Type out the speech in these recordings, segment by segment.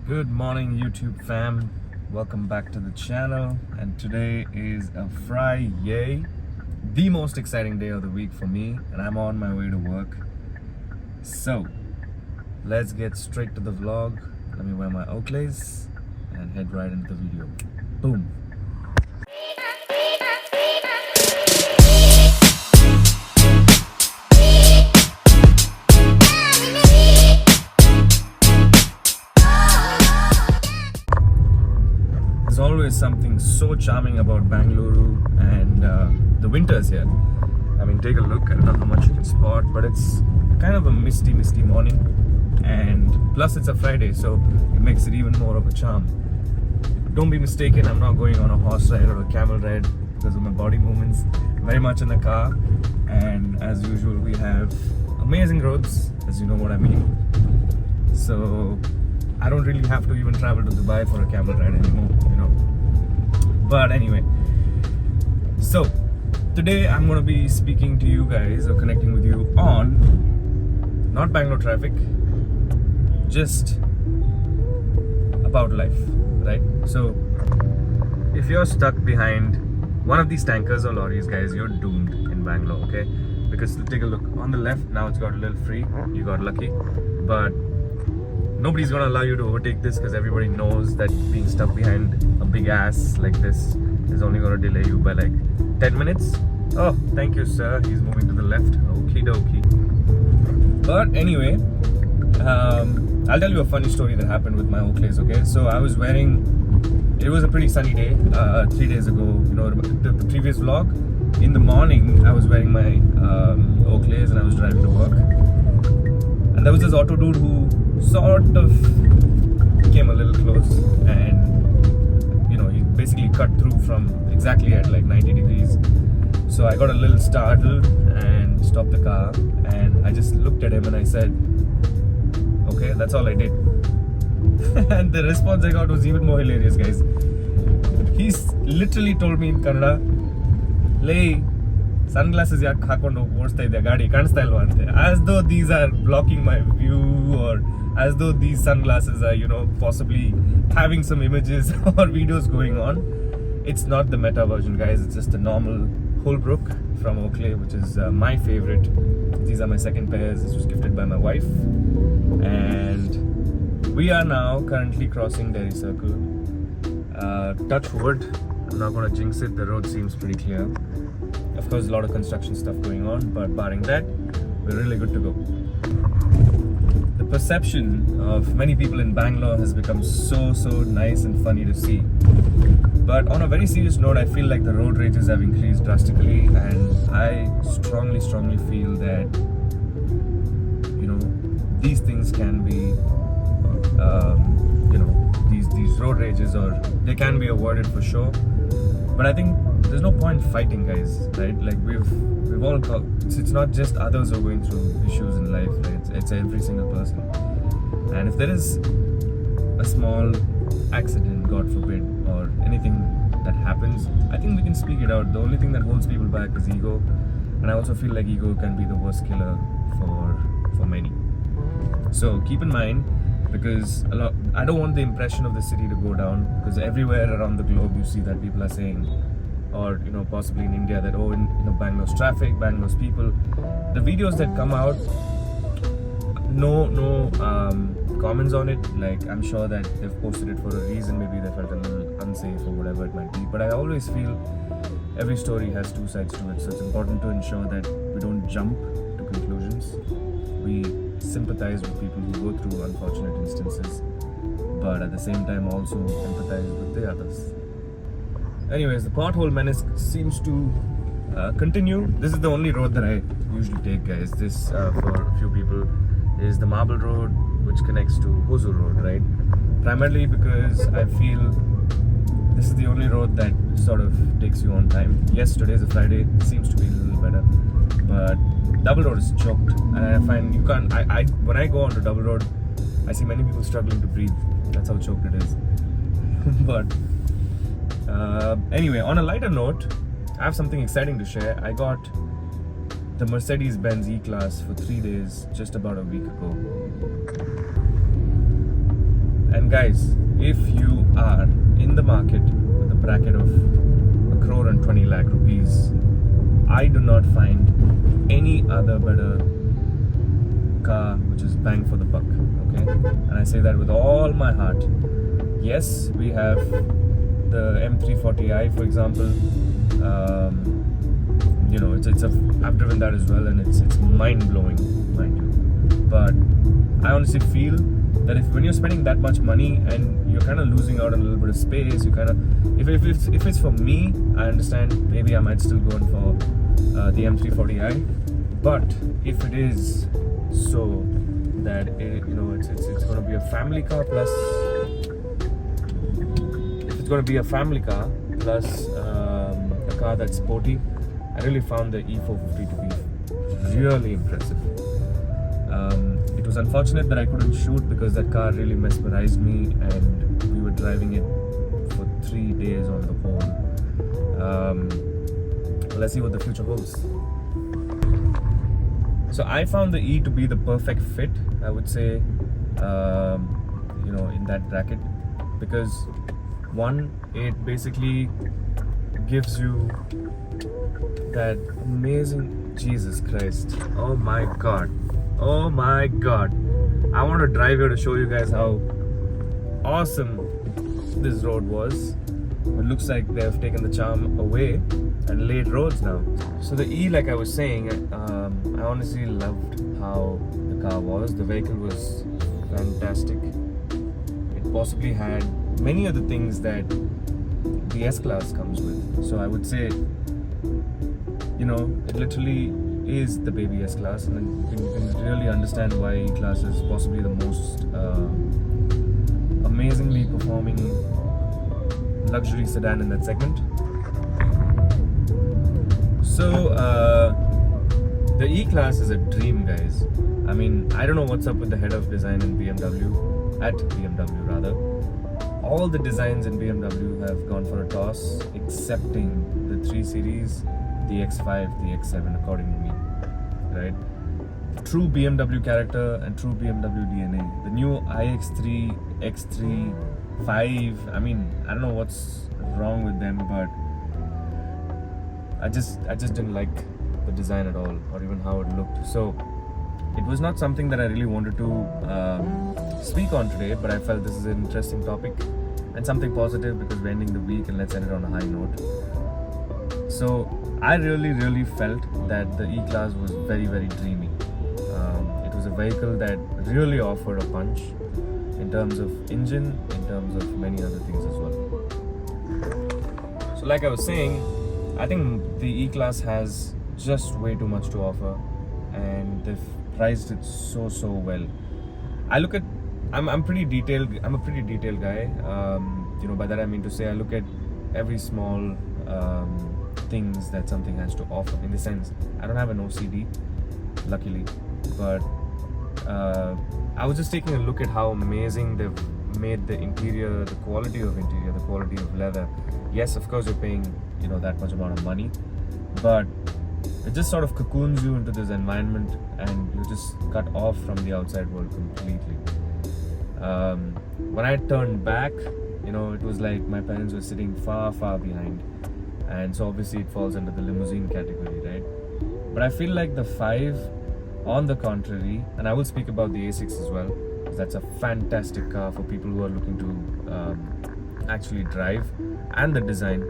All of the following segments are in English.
Good morning, YouTube fam. Welcome back to the channel. And today is a Friday, the most exciting day of the week for me, and I'm on my way to work. So, let's get straight to the vlog. Let me wear my Oakleys and head right into the video. Boom. There's always something so charming about Bangalore and the winters here. I mean, take a look. I don't know how much you can spot, but it's kind of a misty morning, and plus it's a Friday, so it makes it even more of a charm. Don't be mistaken, I'm not going on a horse ride or a camel ride because of my body movements. Very much in the car, and as usual we have amazing roads, as you know what I mean. So I don't really have to even travel to Dubai for a camel ride anymore, you know. But anyway, so today I'm going to be speaking to you guys or connecting with you on not Bangalore traffic, just about life, right? So if you're stuck behind one of these tankers or lorries, guys, you're doomed in Bangalore, okay? Because take a look on the left, now it's got a little free, you got lucky, but nobody's gonna allow you to overtake this because everybody knows that being stuck behind a big ass like this is only gonna delay you by like 10 minutes. Oh, thank you, sir. He's moving to the left. Okie dokie. But anyway, I'll tell you a funny story that happened with my Oakleys, okay? So I was wearing, it was a pretty sunny day 3 days ago. You know, the previous vlog, in the morning, I was wearing my Oakleys and I was driving to work. And there was this auto dude who sort of came a little close, and you know, he basically cut through from exactly at like 90 degrees. So I got a little startled and stopped the car, and I just looked at him and I said, okay, that's all I did. And the response I got was even more hilarious, guys. He's literally told me in Kannada, "Lay, sunglasses yak hakondu ಓಡಿಸ್ತಾ ಇದ್ದೆ ಗಾಡಿ ಕಾಣಿಸ್ತಾ ಇಲ್ವಾ ಅಂತ," as though these are blocking my view, or as though these sunglasses are, you know, possibly having some images or videos going on. It's not the meta version, guys. It's just a normal Holbrook from Oakley, which is my favorite. These are my second pairs. This was gifted by my wife, and we are now currently crossing Dairy Circle. Touch wood, I'm not going to jinx it. The road seems pretty clear. Of course, a lot of construction stuff going on, but barring that, we're really good to go. The perception of many people in Bangalore has become so nice and funny to see. But on a very serious note, I feel like the road rages have increased drastically, and I strongly feel that, you know, these things can be, you know, these road rages, or they can be avoided for sure. But I think there's no point fighting, guys, right? Like we've all got, it's not just others who are going through issues in life, right? It's every single person. And if there is a small accident, God forbid, or anything that happens, I think we can speak it out. The only thing that holds people back is ego, and I also feel like ego can be the worst killer for many. So keep in mind, because I don't want the impression of the city to go down, because everywhere around the globe you see that people are saying, or you know, possibly in India, that oh, in, you know, Bangalore's traffic, Bangalore's people. The videos that come out, no comments on it. Like, I'm sure that they've posted it for a reason. Maybe they felt a little unsafe or whatever it might be, but I always feel every story has two sides to it, so it's important to ensure that we don't jump to conclusions. We sympathize with people who go through unfortunate instances, but at the same time also empathize with the others. Anyways, the pothole menace seems to continue. This is the only road that I usually take, guys. This, for a few people, is the Marble Road, which connects to Hosur Road, right? Primarily because I feel this is the only road that sort of takes you on time. Yes, today's a Friday, it seems to be a little better, but double road is choked, and I find you can't, when I go onto double road, I see many people struggling to breathe. That's how choked it is. But anyway, on a lighter note, I have something exciting to share. I got the Mercedes-Benz E-Class for 3 days just about a week ago. And guys, if you are in the market with a bracket of 1,20 lakh rupees, I do not find any other better car which is bang for the buck. Okay, and I say that with all my heart. Yes, we have the M340i, for example. I've driven that as well, and it's mind blowing, mind you. But I honestly feel that when you're spending that much money and you're kind of losing out on a little bit of space, you kind of, if it's for me, I understand. Maybe I might still go in for the M340i. But if it is so that it's going to be a family car plus, if it's going to be a family car plus a car that's sporty, I really found the E450 to be really impressive. It was unfortunate that I couldn't shoot because that car really mesmerized me, and we were driving it for 3 days on the whole. Let's see what the future holds. So I found the E to be the perfect fit, I would say, in that bracket, because one, it basically gives you that amazing, Jesus Christ, oh my god, I want to drive here to show you guys how awesome this road was. It looks like they have taken the charm away and laid roads now. So the E, like I was saying, I honestly loved how the car was. The vehicle was fantastic. It possibly had many of the things that the S-Class comes with. So I would say, it literally is the baby S-Class, and you can really understand why E-Class is possibly the most amazingly performing luxury sedan in that segment. So the E-Class is a dream, guys. I mean, I don't know what's up with the head of design in BMW, at BMW rather. All the designs in BMW have gone for a toss, excepting the 3 Series, the X5, the X7, according to me, right? True BMW character and true BMW DNA. The new iX3, X3, 5, I mean, I don't know what's wrong with them, but I just didn't like the design at all, or even how it looked. So it was not something that I really wanted to speak on today, but I felt this is an interesting topic and something positive because we're ending the week, and let's end it on a high note. So I really felt that the E-Class was very, very dreamy. It was a vehicle that really offered a punch in terms of engine, in terms of many other things as well. So like I was saying, I think the E-Class has just way too much to offer, and they've priced it so well. I'm a pretty detailed guy. By that I mean to say I look at every small things that something has to offer. In the sense, I don't have an OCD, luckily, but I was just taking a look at how amazing they've made the interior, the quality of interior, the quality of leather. Yes, of course you're paying that much amount of money, but it just sort of cocoons you into this environment, and you just cut off from the outside world completely. When I turned back, it was like my parents were sitting far behind, and so obviously it falls under the limousine category, right? But I feel like the 5, on the contrary, and I will speak about the A6 as well, because that's a fantastic car for people who are looking to actually drive, and the design.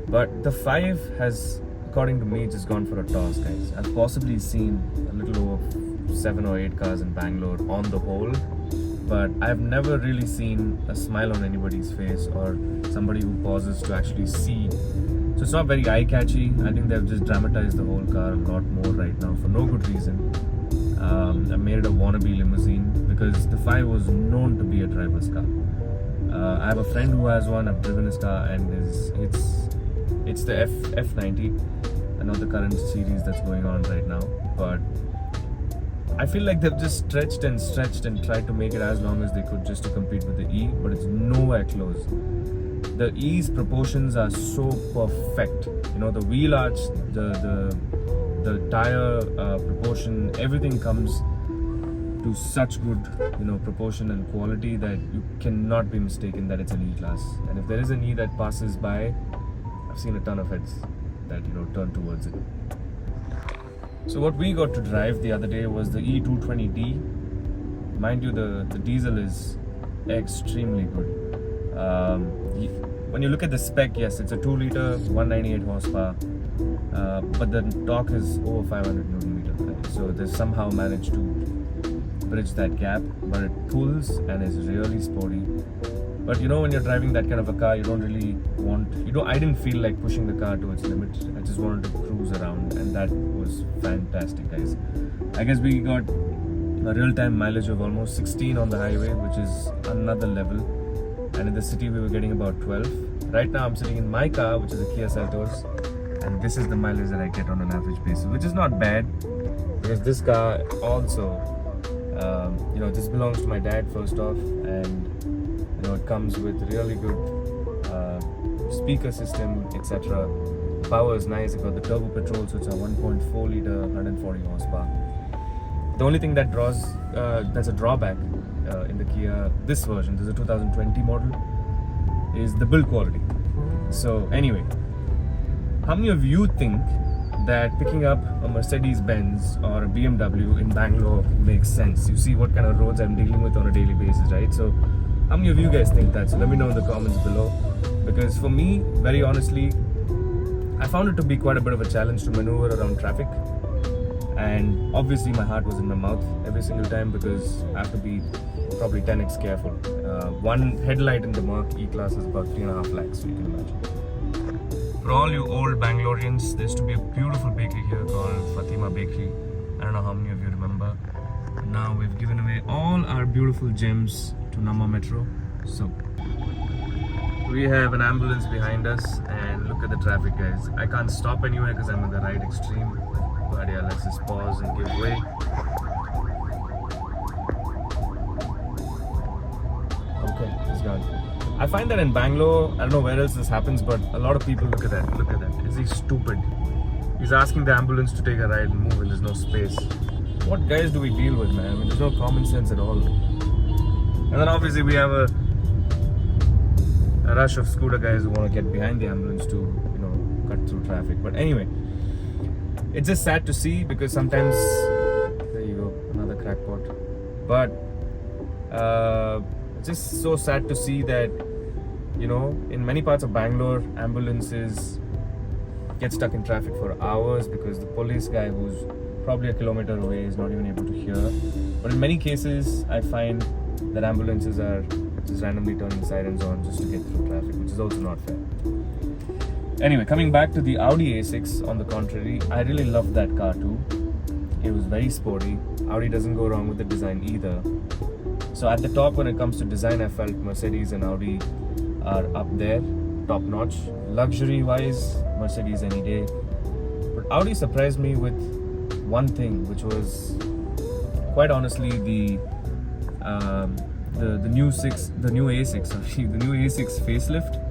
But the 5 has, according to me, just gone for a toss, guys. I've possibly seen a little over 7 or 8 cars in Bangalore on the whole, but I've never really seen a smile on anybody's face or somebody who pauses to actually see. So it's not very eye-catchy. I think they've just dramatized the whole car a lot more right now for no good reason. I made it a wannabe limousine because the 5 was known to be a driver's car. I have a friend who has one. I've driven his car, and it's the F90, and not the current series that's going on right now. But I feel like they've just stretched and tried to make it as long as they could just to compete with the E, but it's nowhere close. The E's proportions are so perfect. The wheel arch, the tire proportion, everything comes to such good, proportion and quality that you cannot be mistaken that it's an E-Class. And if there is an E that passes by, I've seen a ton of heads that, turn towards it. So what we got to drive the other day was the E220D. Mind you, the diesel is extremely good. When you look at the spec, yes, it's a 2-liter, 198 horsepower, but the torque is over 500 Newton meter. Right? So they somehow managed to bridge that gap, but it pulls and is really sporty. But when you're driving that kind of a car, you don't really want, I didn't feel like pushing the car to its limit. I just wanted to cruise around, and that was fantastic, guys. I guess we got a real-time mileage of almost 16 on the highway, which is another level. And in the city, we were getting about 12. Right now, I'm sitting in my car, which is a Kia Seltos, and this is the mileage that I get on an average basis, which is not bad, because this car also, this belongs to my dad first off, and it comes with really good speaker system, etc. Power is nice. I got the turbo petrol, so it's a 1.4 liter, 140 horsepower. The only thing that that's a drawback in the Kia, this version, this is a 2020 model, is the build quality. So anyway, how many of you think that picking up a Mercedes-Benz or a BMW in Bangalore makes sense? You see what kind of roads I'm dealing with on a daily basis, right? So how many of you guys think that? So let me know in the comments below. Because for me, very honestly, I found it to be quite a bit of a challenge to maneuver around traffic. And obviously my heart was in my mouth every single time, because I have to be probably 10x careful. One headlight in the Merc E-Class is about 3.5 lakhs, so you can imagine. For all you old Bangaloreans, there used to be a beautiful bakery here called Fatima Bakery. I don't know how many of you remember. Now we've given away all our beautiful gems to Namma Metro. So we have an ambulance behind us, and look at the traffic, guys. I can't stop anywhere because I'm in the right extreme. But yeah, let's just pause and give way. Okay, it's gone. I find that in Bangalore, I don't know where else this happens, but a lot of people look at that. Is he stupid? He's asking the ambulance to take a ride and move, and there's no space. What guys do we deal with, man? I mean, there's no common sense at all. And then obviously we have a rush of scooter guys who want to get behind the ambulance to, cut through traffic. But anyway, it's just sad to see, because sometimes, there you go, another crackpot. But it's just so sad to see that, in many parts of Bangalore, ambulances get stuck in traffic for hours because the police guy who's probably a kilometer away is not even able to hear. But in many cases, I find that ambulances are just randomly turning sirens on just to get through traffic, which is also not fair. Anyway, coming back to the Audi A6, on the contrary, I really loved that car too. It was very sporty. Audi doesn't go wrong with the design either. So at the top, when it comes to design, I felt Mercedes and Audi are up there, top notch. Luxury wise, Mercedes any day. But Audi surprised me with one thing, which was quite honestly the new A6 facelift.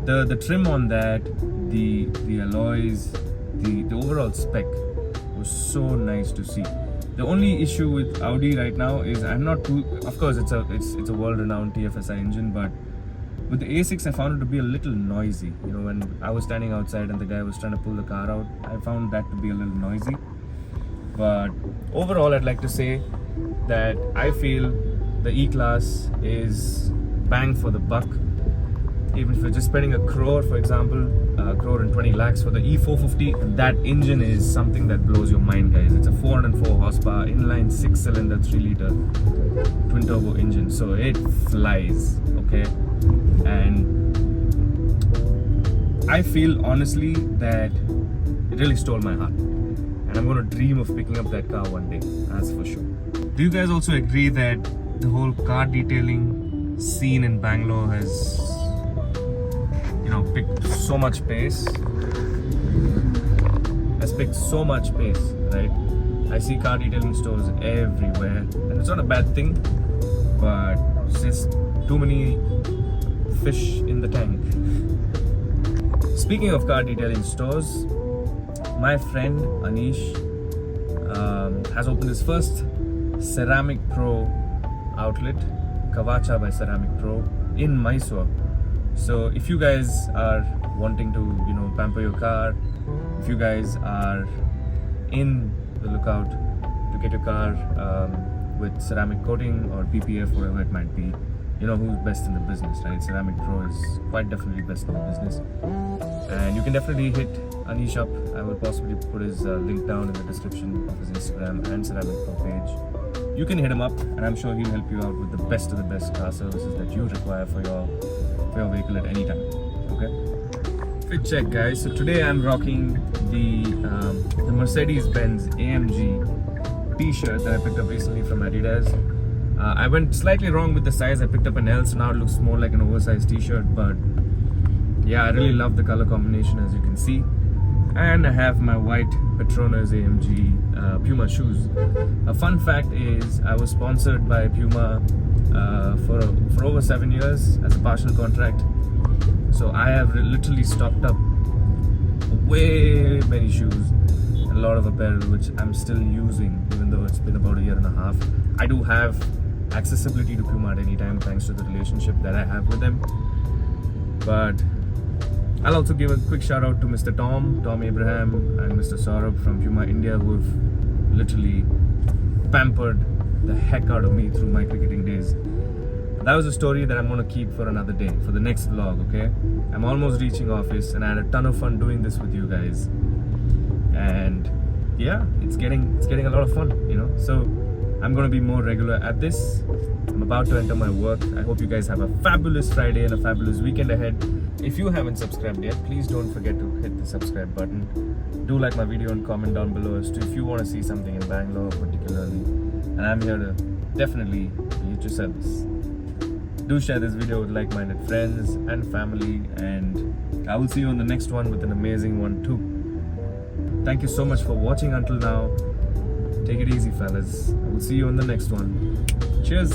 The trim on that, the alloys, the overall spec was so nice to see. The only issue with Audi right now is I'm not too. Of course, it's a world-renowned TFSI engine, but with the A6, I found it to be a little noisy. When I was standing outside and the guy was trying to pull the car out, I found that to be a little noisy. But overall, I'd like to say that I feel the E-Class is bang for the buck. Even if you're just spending a crore, for example, a crore and 20 lakhs for the E450, that engine is something that blows your mind, guys. It's a 404 horsepower, inline 6-cylinder, 3-liter twin turbo engine. So it flies, okay? And I feel honestly that it really stole my heart. And I'm going to dream of picking up that car one day, that's for sure. Do you guys also agree that the whole car detailing scene in Bangalore has picked so much pace? Right? I see car detailing stores everywhere, and it's not a bad thing, but it's just too many fish in the tank. Speaking of car detailing stores, my friend Anish has opened his first Ceramic Pro outlet, Kavacha by Ceramic Pro in Mysore. So if you guys are wanting to, pamper your car, if you guys are in the lookout to get your car with ceramic coating or PPF, whatever it might be, you know who's best in the business, right? Ceramic Pro is quite definitely best in the business. And you can definitely hit Anish up. I will possibly put his link down in the description of his Instagram and Ceramic Pro page. You can hit him up and I'm sure he'll help you out with the best of the best car services that you require for your vehicle at any time. Okay? Fit check, guys. So today I'm rocking the Mercedes-Benz AMG t-shirt that I picked up recently from Adidas. I went slightly wrong with the size. I picked up an L, so now it looks more like an oversized t-shirt, but yeah, I really love the color combination, as you can see. And I have my white Petronas AMG Puma shoes. A fun fact is I was sponsored by Puma for over 7 years as a partial contract. So I have literally stocked up way many shoes and a lot of apparel which I'm still using, even though it's been about a year and a half. I do have accessibility to Puma at any time thanks to the relationship that I have with them. But I'll also give a quick shout out to Mr. Tom Abraham and Mr. Saurabh from Puma India, who have literally pampered the heck out of me through my cricketing days. That was a story that I'm going to keep for another day, for the next vlog, okay? I'm almost reaching office and I had a ton of fun doing this with you guys. And yeah, it's getting a lot of fun, So I'm going to be more regular at this. I'm about to enter my work. I hope you guys have a fabulous Friday and a fabulous weekend ahead. If you haven't subscribed yet, please don't forget to hit the subscribe button. Do like my video and comment down below as to if you want to see something in Bangalore particularly. And I'm here to definitely be at your service. Do share this video with like-minded friends and family, and I will see you on the next one with an amazing one too. Thank you so much for watching until now. Take it easy, fellas. I will see you on the next one. Cheers.